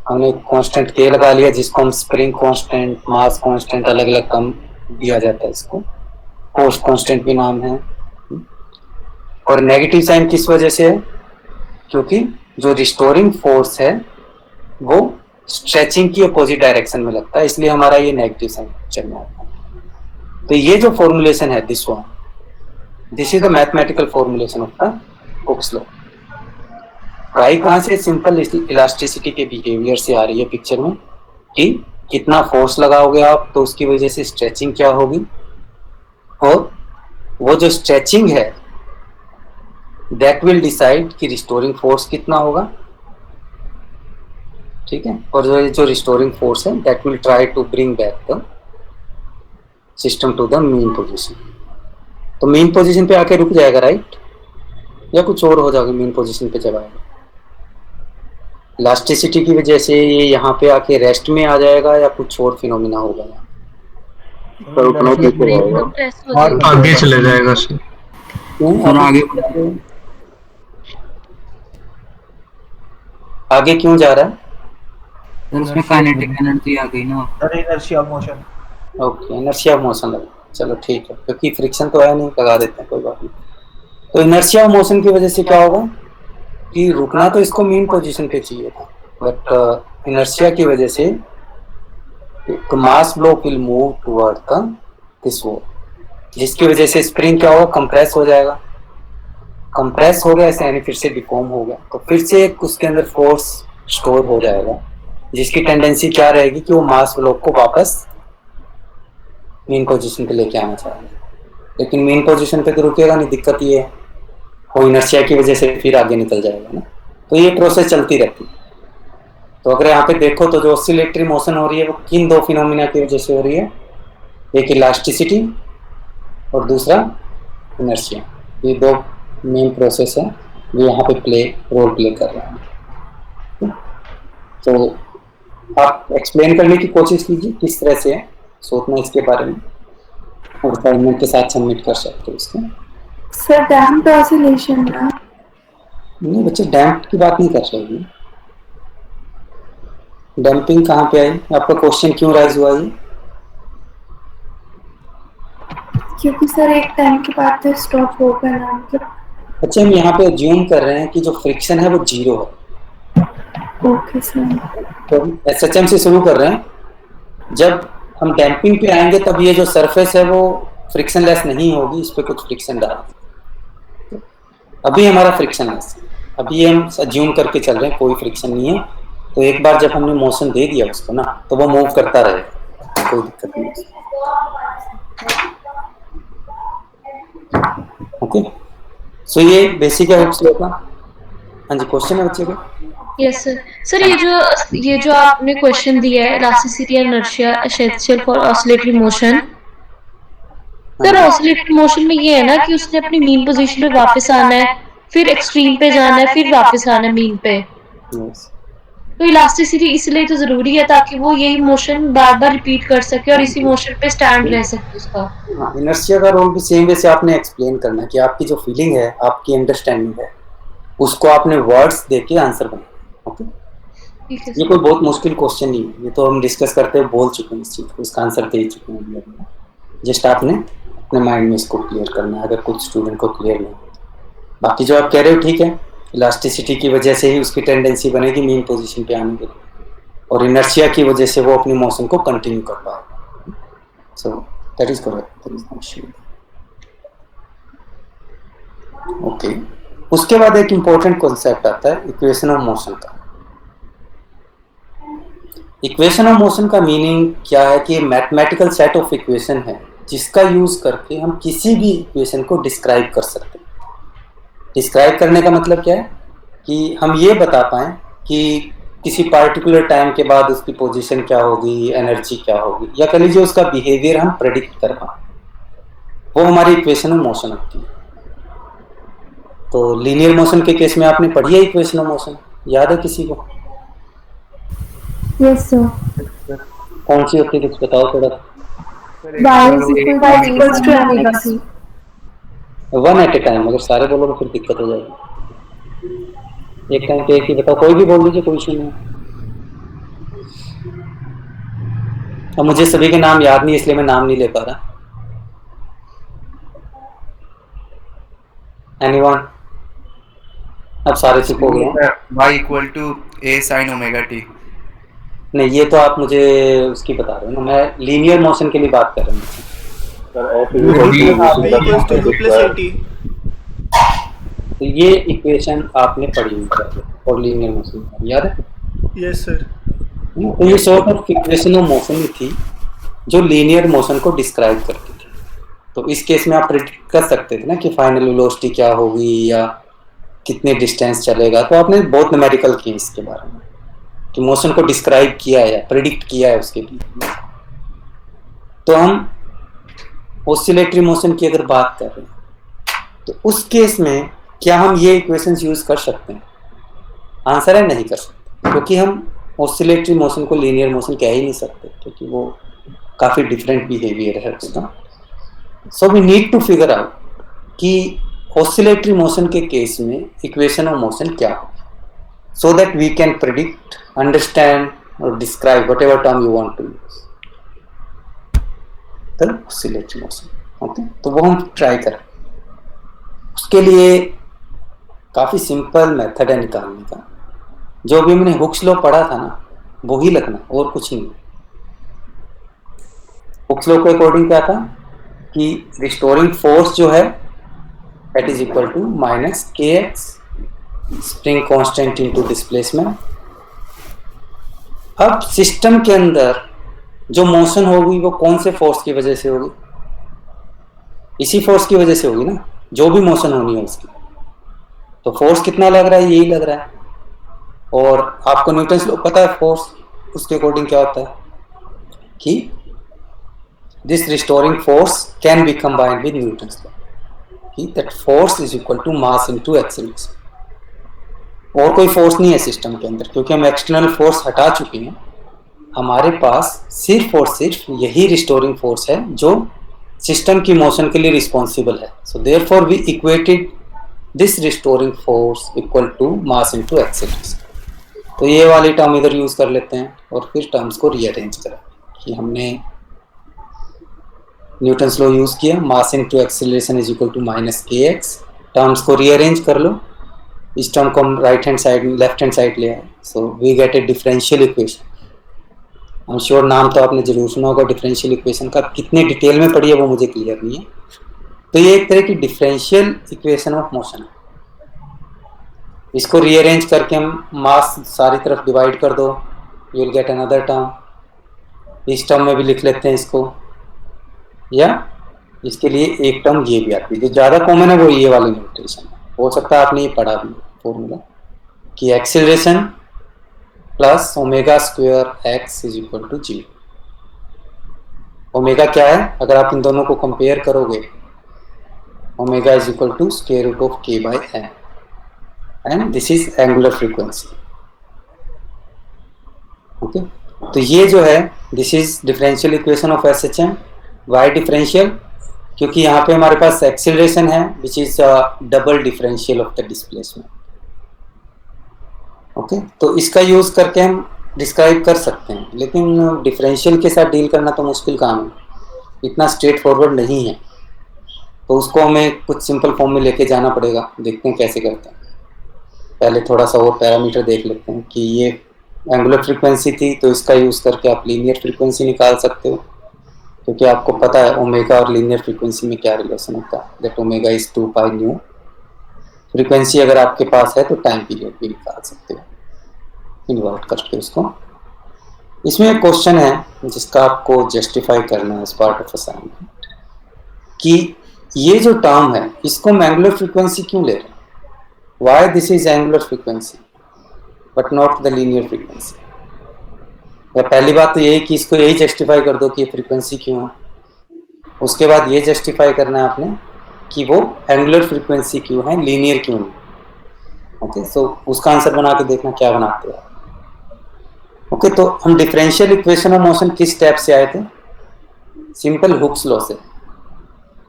हमने कांस्टेंट के लगा लिया जिसको हम स्प्रिंग कांस्टेंट, मास कांस्टेंट, अलग अलग कम दिया जाता है इसको, फोर्स कांस्टेंट भी नाम है। और नेगेटिव साइन किस वजह से है, क्योंकि जो रिस्टोरिंग फोर्स है वो स्ट्रेचिंग की अपोजिट डायरेक्शन में लगता है, इसलिए हमारा ये नेगेटिव साइन पिक्चर में आता है। तो ये जो फॉर्मुलेशन है this one, this is the mathematical formulation of the Hooke's law. आई कहां से, सिंपल इलास्टिसिटी के बिहेवियर से आ रही है पिक्चर में कि कितना फोर्स लगाओगे आप तो उसकी वजह से स्ट्रेचिंग क्या होगी, और वो जो स्ट्रेचिंग है दैट विल डिसाइड कि रिस्टोरिंग फोर्स कितना होगा, ठीक है। और जो रिस्टोरिंग फोर्स है that will try to bring back the system to the mean position. तो मीन पोजीशन पे आके रुक जाएगा, राइट, या कुछ और हो जाएगा मीन पोजीशन पे जब आएगा। इलास्टिसिटी की वजह से ये यहाँ पे आके रेस्ट में आ जाएगा या कुछ और फिनोमिना होगा, पर उतना और आगे चले जाएगा सर, और आगे क्यों जा रहा है? उसमें काइनेटिक एनर्जी आ गई ना, inertia motion. Okay, inertia motion लगा, चलो ठीक है, क्योंकि फ्रिक्शन तो है नहीं, लगा देते हैं, कोई बात नहीं। तो इनर्शिया मोशन की वजह से क्या होगा कि रुकना तो इसको मीन पोजीशन पे चाहिए था, बट इनर्शिया की वजह से mass block will move toward the this wall, जिसकी वजह से स्प्रिंग क्या होगा, कंप्रेस हो जाएगा। कंप्रेस हो गया ऐसे यानी फिर से डिफॉर्म हो गया, तो फिर से उसके अंदर फोर्स स्टोर हो जाएगा, जिसकी टेंडेंसी क्या रहेगी कि वो मास ब्लॉक को वापस मीन पोजीशन पे लेके आना चाहेगा। लेकिन मीन पोजीशन पे तो रुकेगा नहीं, दिक्कत ये है वो इनर्शिया की वजह से फिर आगे निकल जाएगा ना। तो ये प्रोसेस चलती रहती है। तो अगर यहाँ पे देखो तो जो ऑसिलेटरी मोशन हो रही है वो किन दो फिनोमिना की वजह से हो रही है, एक इलास्टिसिटी और दूसरा इनर्शिया। ये दो मेन प्रोसेस है जो यहाँ पे रोल प्ले कर रहे हैं। तो आप एक्सप्लेन करने की कोशिश कीजिए किस तरह से है, सोचना इसके बारे में, और असाइनमेंट के साथ सबमिट कर सकते हो इसको। सर डैम्प्ड ऑसिलेशन ना, नहीं बच्चे डैम्प की बात नहीं कर रहे हैं। डैम्पिंग कहाँ पे आई, आपका क्वेश्चन क्यों राइज हुआ ये? क्योंकि सर एक टाइम के बाद तो स्टॉप होगा ना, मतलब। अच्छा, हम यहाँ पे अज्यूम कर रहे हैं कि जो फ्रिक्शन है वो जीरो है। Okay sir. तो एसएचएम से शुरू कर रहे हैं। जब हम डैम्पिंग पे आएंगे तब ये जो सरफेस है वो फ्रिक्शन लेस नहीं होगी, इस पे कुछ फ्रिक्शन डाल। अभी हमारा फ्रिक्शन लेस, अभी हम अज्यूम करके चल रहे हैं कोई फ्रिक्शन नहीं है। तो एक बार जब हमने मोशन दे दिया उसको ना, तो वो मूव करता रहेगा, कोई दिक्कत नहीं। ओके, सो ये बेसिक है हुक्स लॉ का। हाँ जी, क्वेश्चन है बच्चे का? Yes sir. सर ये जो आपने क्वेश्चन दिया है, elasticity and inertia essential for oscillatory motion. Sir oscillatory motion में ये है ना कि उसने अपनी मीन पोजीशन पे वापस आना है, फिर एक्सट्रीम पे जाना है, फिर वापस आना है मीन पे। तो इलास्टिसिटी इसलिए तो जरूरी है ताकि वो यही मोशन बार बार रिपीट कर सके और इसी मोशन पे स्टैंड रह सके उसका। हाँ, इनर्शिया का रोल भी सेम वैसे आपने एक्सप्लेन करना है कि आपकी जो फीलिंग है, आपकी अंडरस्टैंडिंग है, उसको आपने वर्ड्स देके आंसर बनाना। ओके, ये कोई बहुत मुश्किल क्वेश्चन नहीं है, ये तो हम डिस्कस करते हुए बोल चुके हैं इस चीज को, इसका आंसर दे चुके हैं। जस्ट आपने अपने माइंड में इसको क्लियर करना है, अगर कुछ स्टूडेंट को क्लियर नहीं। बाकी जो आप कह रहे हो ठीक है, इलास्टिसिटी की वजह से ही उसकी टेंडेंसी बनेगी मीन पोजीशन पे आने के लिए, और इनर्शिया की वजह से वो अपनी मोशन को कंटिन्यू कर पाएगा। So that is correct, that is no issue. Okay, उसके बाद एक इंपॉर्टेंट कॉन्सेप्ट आता है इक्वेशन ऑफ मोशन का। इक्वेशन ऑफ मोशन का मीनिंग क्या है कि मैथमेटिकल सेट ऑफ इक्वेशन है जिसका यूज करके हम किसी भी इक्वेशन को डिस्क्राइब कर सकते हैं। डिस्क्राइब करने का मतलब क्या है कि हम ये बता पाएं कि किसी पार्टिकुलर टाइम के बाद उसकी पोजीशन क्या होगी, एनर्जी क्या होगी, या कह लीजिए उसका बिहेवियर हम प्रेडिक्ट कर पाएं, वो हमारी इक्वेशन ऑफ मोशन होती है। तो लीनियर मोशन के केस में आपने पढ़ी है इक्वेशन ऑफ मोशन, याद है किसी को? Yes sir. कौन सी होती है, कुछ बताओ थोड़ा। y equals to omega c। One at a time, अगर सारे बोलोगे फिर दिक्कत हो जाएगी। एक टाइम पे एक ही बताओ, कोई भी बोल दीजिए, कोई इशू नहीं। अब मुझे सभी के नाम याद नहीं, इसलिए मैं नाम नहीं ले पा रहा। एनीवन? अब सारे चुप हो गए। y equal to a sin omega t। नहीं, ये तो आप मुझे उसकी बता रहे हो ना, मैं लीनियर मोशन के लिए बात कर रहा हूँ। तो ये इक्वेशन आपने पढ़ी हुई है और लीनियर मोशन याद है? Yes sir. तो ये sort of equation of motion थी जो लीनियर मोशन को डिस्क्राइब करती थी। तो इस केस में आप प्रेडिक्ट कर सकते थे ना कि फाइनल वेलोसिटी क्या होगी या कितने डिस्टेंस चलेगा। तो आपने बहुत न्यूमेरिकल किया इसके बारे में कि मोशन को डिस्क्राइब किया है या प्रेडिक्ट किया है उसके लिए। तो हम ऑसिलेटरी मोशन की अगर बात कर रहे हैं तो उस केस में क्या हम ये इक्वेशंस यूज कर सकते हैं? आंसर है नहीं कर सकते, क्योंकि हम ऑसिलेटरी मोशन को लीनियर मोशन कह ही नहीं सकते, क्योंकि वो काफी डिफरेंट बिहेवियर है उसका। So we need to figure out कि ऑसिलेटरी मोशन के केस में इक्वेशन ऑफ मोशन क्या हो, so that we can predict, understand or describe whatever term you want to use the oscillatory motion। Okay, तो वो हम ट्राई करें। उसके लिए काफी सिंपल मेथड है निकालने का। जो भी हमने हुक्स लॉ पढ़ा था ना, वो ही लगना, और कुछ नहीं। हुक्स लॉ के अकॉर्डिंग क्या था कि रिस्टोरिंग फोर्स जो है that is equal to minus kx spring constant into displacement. अब सिस्टम के अंदर जो मोशन होगी वो कौन से फोर्स की वजह से होगी? इसी फोर्स की वजह से होगी ना, जो भी मोशन होनी है उसकी। तो फोर्स कितना लग रहा है? यही लग रहा है। और आपको न्यूटन्स लॉ पता है फोर्स, उसके अकॉर्डिंग क्या होता है कि this restoring force can be combined with Newton's law कि that force is equal to mass into acceleration. और कोई फोर्स नहीं है सिस्टम के अंदर, क्योंकि हम एक्सटर्नल फोर्स हटा चुके हैं। हमारे पास सिर्फ और सिर्फ यही रिस्टोरिंग फोर्स है जो सिस्टम की मोशन के लिए रिस्पॉन्सिबल है। So therefore we equated this restoring force equal to mass into acceleration. तो ये वाली टर्म इधर यूज कर लेते हैं और फिर टर्म्स को रीअरेंज करें कि हमने न्यूटन्स लॉ यूज किया, mass into acceleration is equal to minus kx। Terms को रीअरेंज कर लो, इस टर्म को हम right hand side left hand side ले आए। So we get a differential equation. I am sure नाम तो आपने जरूर सुना होगा डिफरेंशियल इक्वेशन का, कितने डिटेल में पढ़ी है वो मुझे क्लियर नहीं है। तो ये एक तरह की डिफरेंशियल इक्वेशन ऑफ मोशन है। इसको रीअरेंज करके हम मास सारी तरफ डिवाइड कर दो, you will get another term. इस टर्म में भी लिख लेते हैं इसको, या इसके लिए एक टर्म ये भी आती है। जो ज़्यादा कॉमन है वो ये वाली नोटेशन है। हो सकता है आपने ये पढ़ा भी फॉर्मूला कि acceleration plus omega square X is equal to 0। Omega क्या है? अगर आप इन दोनों को कंपेयर करोगे, omega is equal to square root of k by n and this is angular frequency. Okay, तो ये जो है this is differential equation of SHM। Why differential? क्योंकि यहाँ पे हमारे पास एक्सीलरेशन है which is double differential of the displacement. Okay, तो इसका यूज करके हम डिस्क्राइब कर सकते हैं, लेकिन डिफरेंशियल के साथ डील करना तो मुश्किल काम है, इतना स्ट्रेट फॉरवर्ड नहीं है। तो उसको हमें कुछ सिंपल फॉर्म में लेके जाना पड़ेगा, देखते हैं कैसे करते हैं। पहले थोड़ा सा और पैरामीटर देख लेते हैं कि ये एंगुलर फ्रीक्वेंसी थी, तो इसका यूज़ करके आप लीनियर फ्रीक्वेंसी निकाल सकते हो, क्योंकि आपको पता है ओमेगा और लीनियर फ्रीक्वेंसी में क्या रिलेशन होता है, that omega is 2 pi nu. Frequency अगर आपके पास है तो टाइम पीरियड भी निकाल सकते हो इन्वर्ट करके उसको। इसमें एक क्वेश्चन है जिसका आपको जस्टिफाई करना है एज पार्ट ऑफ असाइनमेंट कि ये जो टर्म है इसको हम एंगुलर फ्रीक्वेंसी क्यों ले रहे हैं, why this is angular frequency but not the linear frequency. या पहली बात तो यही कि इसको यही जस्टिफाई कर दो कि ये फ्रीक्वेंसी क्यों है, उसके बाद ये जस्टिफाई करना है आपने कि वो एंगुलर फ्रीक्वेंसी क्यों है, लीनियर क्यों नहीं। ओके, सो उसका आंसर बना के देखना क्या बनाते हो। ओके, तो हम डिफरेंशियल इक्वेशन ऑफ मोशन किस स्टेप से आए थे, सिंपल हुक्स लॉ से।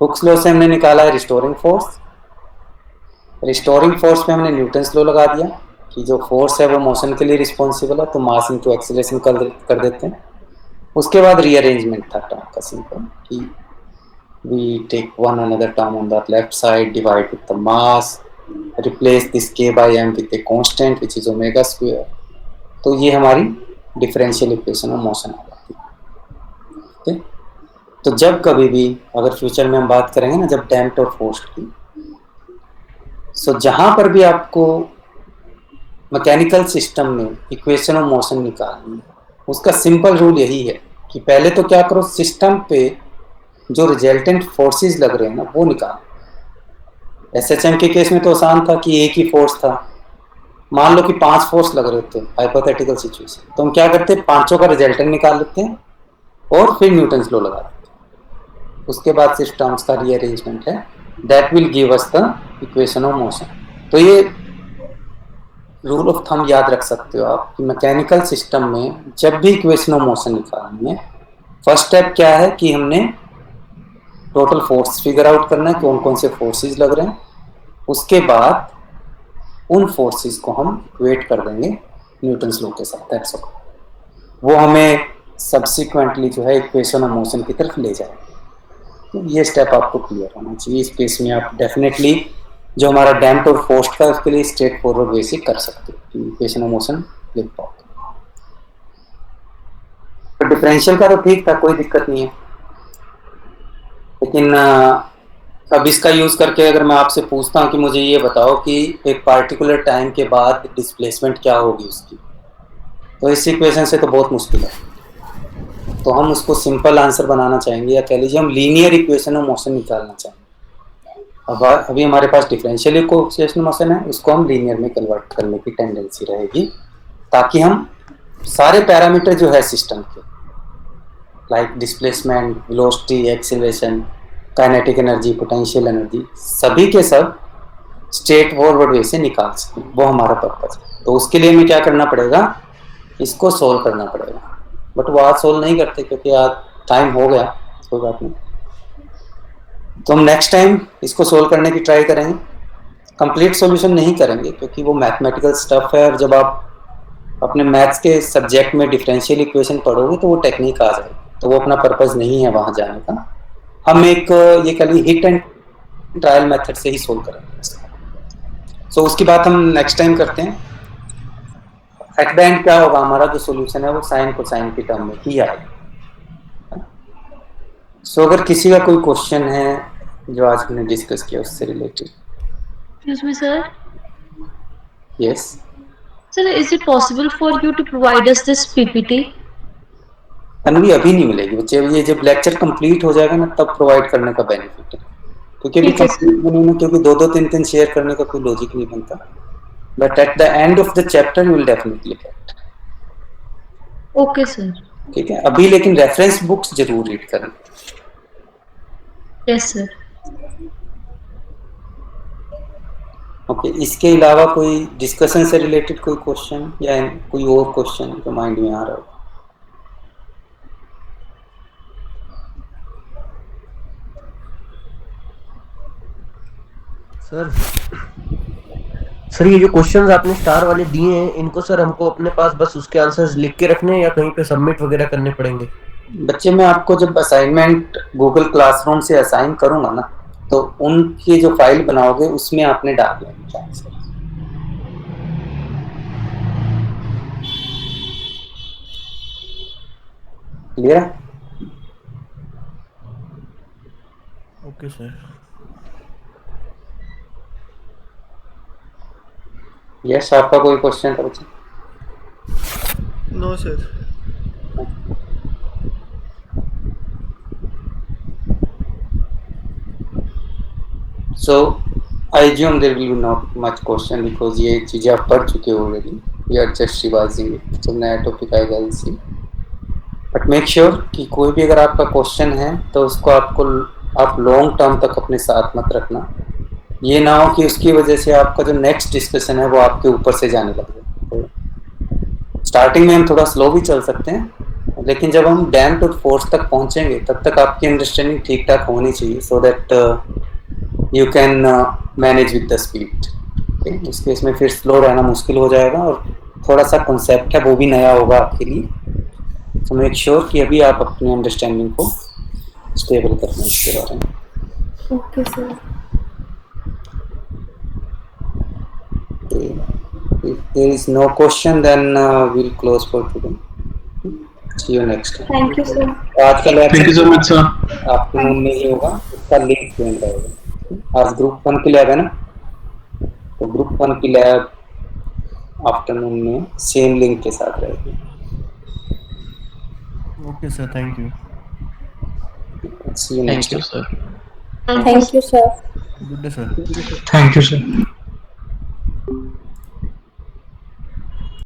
हुक्स लॉ से हमने निकाला है रिस्टोरिंग फोर्स। रिस्टोरिंग फोर्स पे हमने न्यूटन्स लॉ लगा दिया कि जो फोर्स है वो मोशन के लिए रिस्पॉन्सिबल है, तो मास इनटू एक्सीलरेशन कर देते हैं। उसके बाद रीअरेंजमेंट था टर्म का सिंपल कि we take one another term on the left side, divide with the mass, replace this k by m with a constant which is omega square. तो ये हमारी डिफरेंशियल इक्वेशन ऑफ मोशन आ जाती है। Okay, तो जब कभी भी अगर फ्यूचर में हम बात करेंगे ना जब डैम्प्ड और फोर्स्ड की, सो जहां पर भी आपको मैकेनिकल सिस्टम में इक्वेशन ऑफ मोशन निकालनी है, उसका सिंपल रूल यही है कि पहले तो क्या करो, सिस्टम पे जो रिजल्टेंट फोर्सेस लग रहे हैं ना वो निकालो। एसएचएम के केस में तो आसान था कि एक ही फोर्स था, मान लो कि 5 फोर्स लग रहे थे हाइपोथेटिकल सिचुएशन, तो हम क्या करते हैं, पांचों का रिजल्टेंट निकाल लेते हैं और फिर न्यूटन्स लॉ लगा देते हैं। उसके बाद सिर्फ टर्म्स का रीअरेंजमेंट है, that will give us the equation of motion. तो ये रूल ऑफ थंब याद रख सकते हो आप कि मैकेनिकल सिस्टम में जब भी इक्वेशन ऑफ मोशन निकालनी है, फर्स्ट स्टेप क्या है कि हमने टोटल फोर्स फिगर आउट करना है, कौन कौन से फोर्सेस लग रहे हैं। उसके बाद उन फोर्सेस को हम इक्वेट कर देंगे न्यूटन्स लॉ के साथ, दैट्स ऑल। वो हमें सब्सिक्वेंटली जो है इक्वेशन ऑफ मोशन की तरफ ले जाएगा। तो ये स्टेप आपको क्लियर होना चाहिए। इस केस में आप डेफिनेटली जो हमारा डैम्प्ड और फोर्स्ड का उसके लिए स्ट्रेट फॉरवर्ड वे से कर सकते हो, इक्वेशन ऑफ मोशन लिख पाओ। डिफरेंशियल का तो ठीक था, कोई दिक्कत नहीं है, लेकिन अब इसका यूज करके अगर मैं आपसे पूछता हूँ कि मुझे ये बताओ कि एक पार्टिकुलर टाइम के बाद डिस्प्लेसमेंट क्या होगी उसकी, तो इस इक्वेशन से तो बहुत मुश्किल है। तो हम उसको सिंपल आंसर बनाना चाहेंगे, या कह लीजिए हम लीनियर इक्वेशन ऑफ मोशन निकालना चाहेंगे। अब अभी हमारे पास डिफरेंशियल इक्वेशन मोशन है, उसको हम लीनियर में कन्वर्ट करने की टेंडेंसी रहेगी, ताकि हम सारे पैरामीटर जो है सिस्टम के, like displacement, velocity, acceleration, kinetic energy, potential energy, सभी के सब स्ट्रेट फॉरवर्ड वे से निकाल सकें, वो हमारा पर्पज है। तो उसके लिए हमें क्या करना पड़ेगा, इसको सोल्व करना पड़ेगा। बट वो आज सोल्व नहीं करते क्योंकि आज टाइम हो गया, कोई बात नहीं। तो हम नेक्स्ट टाइम इसको सोल्व करने की ट्राई करेंगे। कंप्लीट सॉल्यूशन नहीं करेंगे क्योंकि वो मैथमेटिकल स्टफ है, और जब आप अपने मैथ्स के सब्जेक्ट में डिफरेंशियल इक्वेशन पढ़ोगे तो वो टेक्निक आ जाएगी, तो वो अपना पर्पज नहीं है वहाँ जाने का। हम एक ये कह लीजिए हिट एंड ट्रायल मेथड से ही सोल्व करेंगे। सो उसकी बात हम नेक्स्ट टाइम करते हैं। एट द एंड क्या होगा, हमारा जो सोल्यूशन है वो साइन कोसाइन की टर्म में ही आएगा। सो अगर किसी का कोई क्वेश्चन है जो आज हमने डिस्कस किया उससे related. Excuse me, sir. Yes Sir, is it possible for you to provide us this PPT? अनवी अभी नहीं मिलेगी बच्चे, ये जब लेक्चर कंप्लीट हो जाएगा ना तब प्रोवाइड करने का बेनिफिट है, क्योंकि अभी ठीक है, कंप्लीट होने में क्योंकि 2-3 शेयर करने का कोई लॉजिक नहीं बनता। But at the end of the chapter you will definitely get. Okay, sir. ठीक है, अभी लेकिन रेफरेंस बुक्स जरूर रीड करें। Yes, sir. ओके, इसके अलावा कोई डिस्कशन से रिलेटेड कोई क्वेश्चन या कोई और क्वेश्चन जो माइंड में आ रहा हो? सर ये जो क्वेश्चंस आपने स्टार वाले दिए हैं, इनको सर हमको अपने पास बस उसके आंसर्स लिख के रखने हैं या कहीं पे सबमिट वगैरह करने पड़ेंगे? बच्चे, मैं आपको जब असाइनमेंट गूगल क्लासरूम से असाइन करूंगा ना, तो उनकी जो फाइल बनाओगे उसमें आपने डाल देना आंसर। क्लियर है? Okay sir. यस, आपका कोई क्वेश्चन था बच्चे? No sir. So I assume there will be not much question because ये चीज़ें आप पढ़ चुके हो already. We are just revising it. तो नया टॉपिक आएगा इसी. But make sure कि कोई भी अगर आपका क्वेश्चन है तो उसको आप लॉन्ग टर्म तक अपने साथ मत रखना. ये ना हो कि उसकी वजह से आपका जो नेक्स्ट डिस्कशन है वो आपके ऊपर से जाने लग जाए. तो स्टार्टिंग में हम थोड़ा स्लो भी चल सकते हैं, लेकिन जब हम डैम टू फोर्स तक पहुंचेंगे तब तक आपकी अंडरस्टैंडिंग ठीक ठाक होनी चाहिए, so that you can manage with the speed. इस केस में फिर स्लो रहना मुश्किल हो जाएगा और थोड़ा सा कॉन्सेप्ट है वो भी नया होगा आपके लिए. सो मेक श्योर कि अभी आप अपनी अंडरस्टैंडिंग को स्टेबल कर लें इसके बारे में. Okay sir. If there is no question, then we'll close for today. See you next time. Thank you sir. आज का thank you so much sir. Afternoon में ही होगा, उसका लिंक सेंड रहेगा. आज ग्रुप 1 की लैब है ना, तो ग्रुप 1 की लैब आफ्टरनून में सेम लिंक के साथ रहेगी. Okay sir, thank you. See you next time. Sir. Thank you sir. Good day sir. Thank you sir.